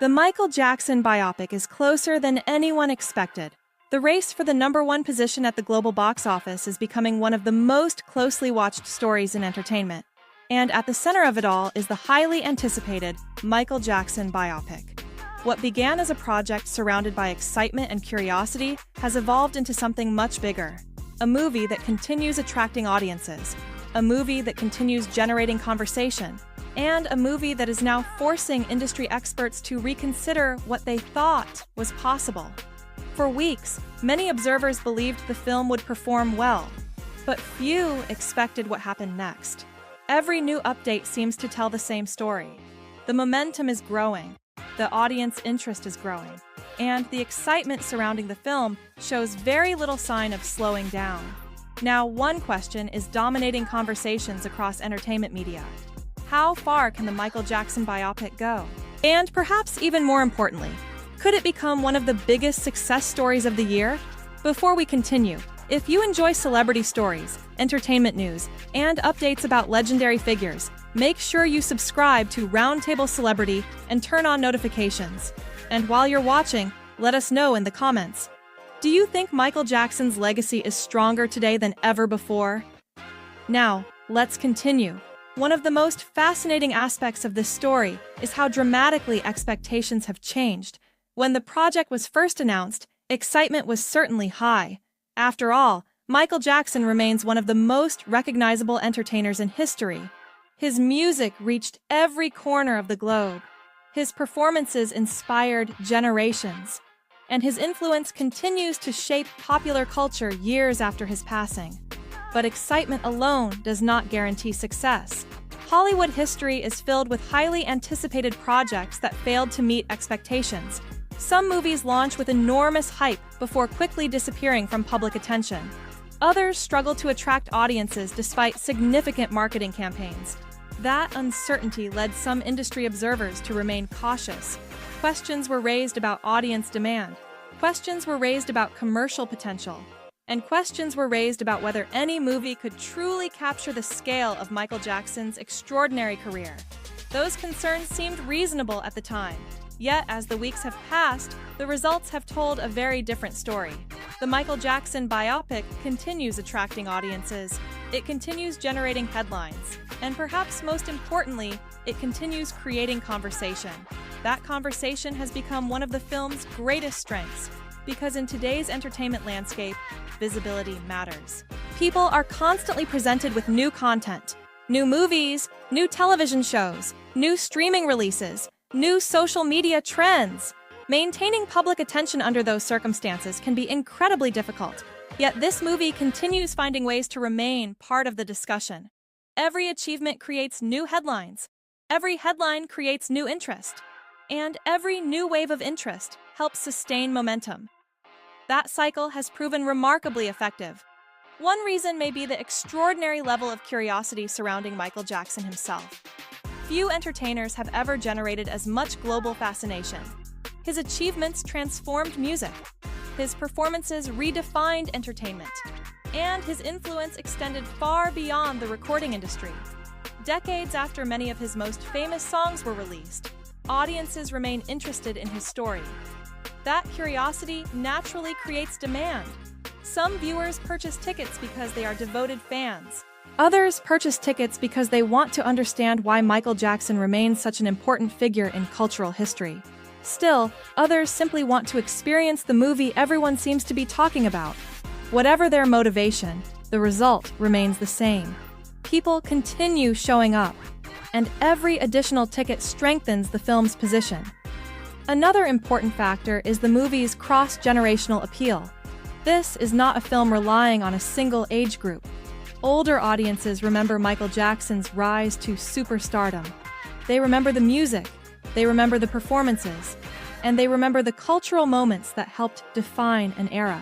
The Michael Jackson biopic is closer than anyone expected. The race for the #1 position at the global box office is becoming one of the most closely watched stories in entertainment. And at the center of it all is the highly anticipated Michael Jackson biopic. What began as a project surrounded by excitement and curiosity has evolved into something much bigger. A movie that continues attracting audiences, a movie that continues generating conversation, and a movie that is now forcing industry experts to reconsider what they thought was possible. For weeks, many observers believed the film would perform well, but few expected what happened next. Every new update seems to tell the same story. The momentum is growing, the audience interest is growing, and the excitement surrounding the film shows very little sign of slowing down. Now, one question is dominating conversations across entertainment media. How far can the Michael Jackson biopic go? And perhaps even more importantly, could it become one of the biggest success stories of the year? Before we continue, if you enjoy celebrity stories, entertainment news, and updates about legendary figures, make sure you subscribe to Roundtable Celebrity and turn on notifications. And while you're watching, let us know in the comments. Do you think Michael Jackson's legacy is stronger today than ever before? Now, let's continue. One of the most fascinating aspects of this story is how dramatically expectations have changed. When the project was first announced, excitement was certainly high. After all, Michael Jackson remains one of the most recognizable entertainers in history. His music reached every corner of the globe. His performances inspired generations, and his influence continues to shape popular culture years after his passing. But excitement alone does not guarantee success. Hollywood history is filled with highly anticipated projects that failed to meet expectations. Some movies launch with enormous hype before quickly disappearing from public attention. Others struggle to attract audiences despite significant marketing campaigns. That uncertainty led some industry observers to remain cautious. Questions were raised about audience demand. Questions were raised about commercial potential. And questions were raised about whether any movie could truly capture the scale of Michael Jackson's extraordinary career. Those concerns seemed reasonable at the time. Yet, as the weeks have passed, the results have told a very different story. The Michael Jackson biopic continues attracting audiences. It continues generating headlines. And perhaps most importantly, it continues creating conversation. That conversation has become one of the film's greatest strengths, because in today's entertainment landscape, visibility matters. People are constantly presented with new content, new movies, new television shows, new streaming releases, new social media trends. Maintaining public attention under those circumstances can be incredibly difficult. Yet this movie continues finding ways to remain part of the discussion. Every achievement creates new headlines. Every headline creates new interest. And every new wave of interest helps sustain momentum. That cycle has proven remarkably effective. One reason may be the extraordinary level of curiosity surrounding Michael Jackson himself. Few entertainers have ever generated as much global fascination. His achievements transformed music. His performances redefined entertainment. And his influence extended far beyond the recording industry. Decades after many of his most famous songs were released, audiences remain interested in his story. That curiosity naturally creates demand. Some viewers purchase tickets because they are devoted fans. Others purchase tickets because they want to understand why Michael Jackson remains such an important figure in cultural history. Still, others simply want to experience the movie everyone seems to be talking about. Whatever their motivation, the result remains the same. People continue showing up, and every additional ticket strengthens the film's position. Another important factor is the movie's cross-generational appeal. This is not a film relying on a single age group. Older audiences remember Michael Jackson's rise to superstardom. They remember the music, they remember the performances, and they remember the cultural moments that helped define an era.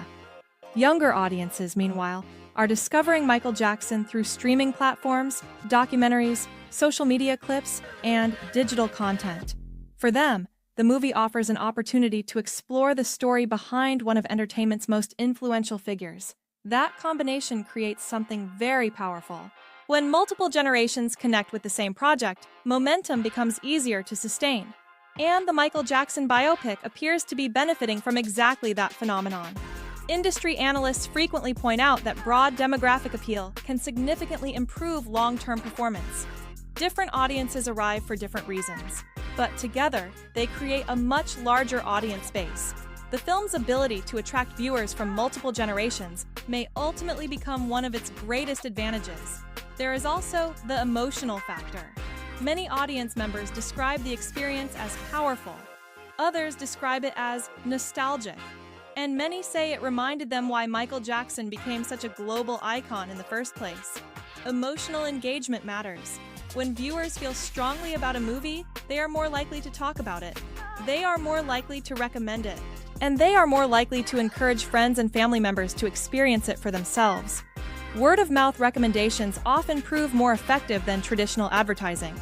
Younger audiences, meanwhile, are discovering Michael Jackson through streaming platforms, documentaries, social media clips, and digital content. For them, the movie offers an opportunity to explore the story behind one of entertainment's most influential figures. That combination creates something very powerful. When multiple generations connect with the same project, momentum becomes easier to sustain. And the Michael Jackson biopic appears to be benefiting from exactly that phenomenon. Industry analysts frequently point out that broad demographic appeal can significantly improve long-term performance. Different audiences arrive for different reasons, but together, they create a much larger audience base. The film's ability to attract viewers from multiple generations may ultimately become one of its greatest advantages. There is also the emotional factor. Many audience members describe the experience as powerful. Others describe it as nostalgic. And many say it reminded them why Michael Jackson became such a global icon in the first place. Emotional engagement matters. When viewers feel strongly about a movie, they are more likely to talk about it. They are more likely to recommend it. And they are more likely to encourage friends and family members to experience it for themselves. Word-of-mouth recommendations often prove more effective than traditional advertising.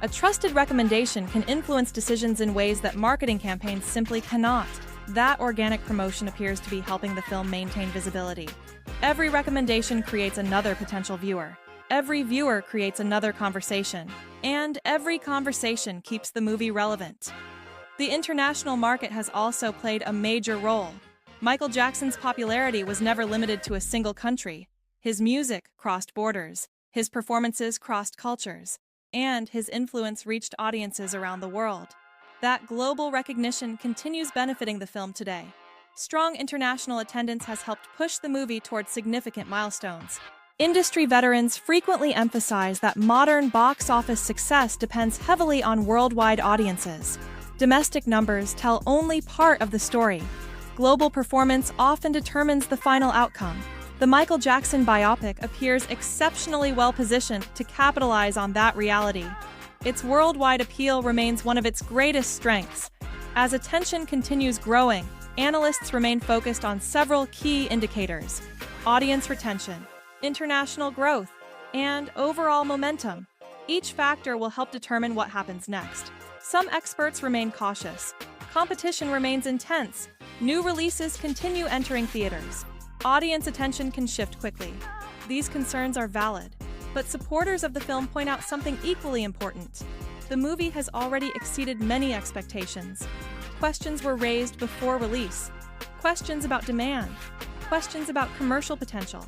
A trusted recommendation can influence decisions in ways that marketing campaigns simply cannot. That organic promotion appears to be helping the film maintain visibility. Every recommendation creates another potential viewer. Every viewer creates another conversation. And every conversation keeps the movie relevant. The international market has also played a major role. Michael Jackson's popularity was never limited to a single country. His music crossed borders, his performances crossed cultures, and his influence reached audiences around the world. That global recognition continues benefiting the film today. Strong international attendance has helped push the movie towards significant milestones. Industry veterans frequently emphasize that modern box office success depends heavily on worldwide audiences. Domestic numbers tell only part of the story. Global performance often determines the final outcome. The Michael Jackson biopic appears exceptionally well-positioned to capitalize on that reality. Its worldwide appeal remains one of its greatest strengths. As attention continues growing, analysts remain focused on several key indicators: audience retention, international growth, and overall momentum. Each factor will help determine what happens next. Some experts remain cautious. Competition remains intense. New releases continue entering theaters. Audience attention can shift quickly. These concerns are valid, but supporters of the film point out something equally important. The movie has already exceeded many expectations. Questions were raised before release. Questions about demand. Questions about commercial potential.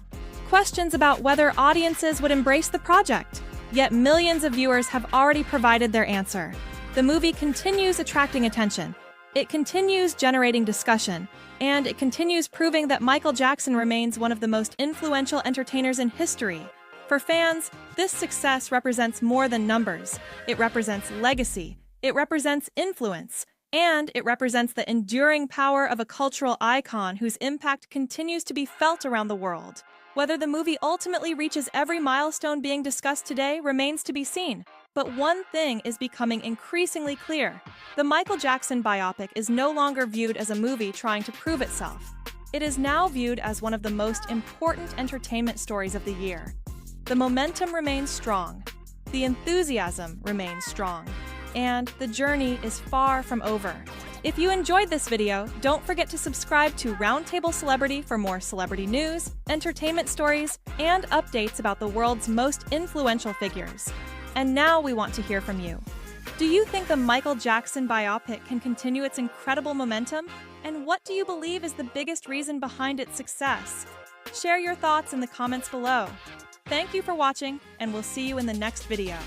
Questions about whether audiences would embrace the project. Yet millions of viewers have already provided their answer. The movie continues attracting attention. It continues generating discussion, and it continues proving that Michael Jackson remains one of the most influential entertainers in history. For fans, this success represents more than numbers. It represents legacy, it represents influence, and it represents the enduring power of a cultural icon whose impact continues to be felt around the world. Whether the movie ultimately reaches every milestone being discussed today remains to be seen. But one thing is becoming increasingly clear. The Michael Jackson biopic is no longer viewed as a movie trying to prove itself. It is now viewed as one of the most important entertainment stories of the year. The momentum remains strong, the enthusiasm remains strong, and the journey is far from over. If you enjoyed this video, don't forget to subscribe to Roundtable Celebrity for more celebrity news, entertainment stories, and updates about the world's most influential figures. And now we want to hear from you. Do you think the Michael Jackson biopic can continue its incredible momentum? And what do you believe is the biggest reason behind its success? Share your thoughts in the comments below. Thank you for watching, and we'll see you in the next video.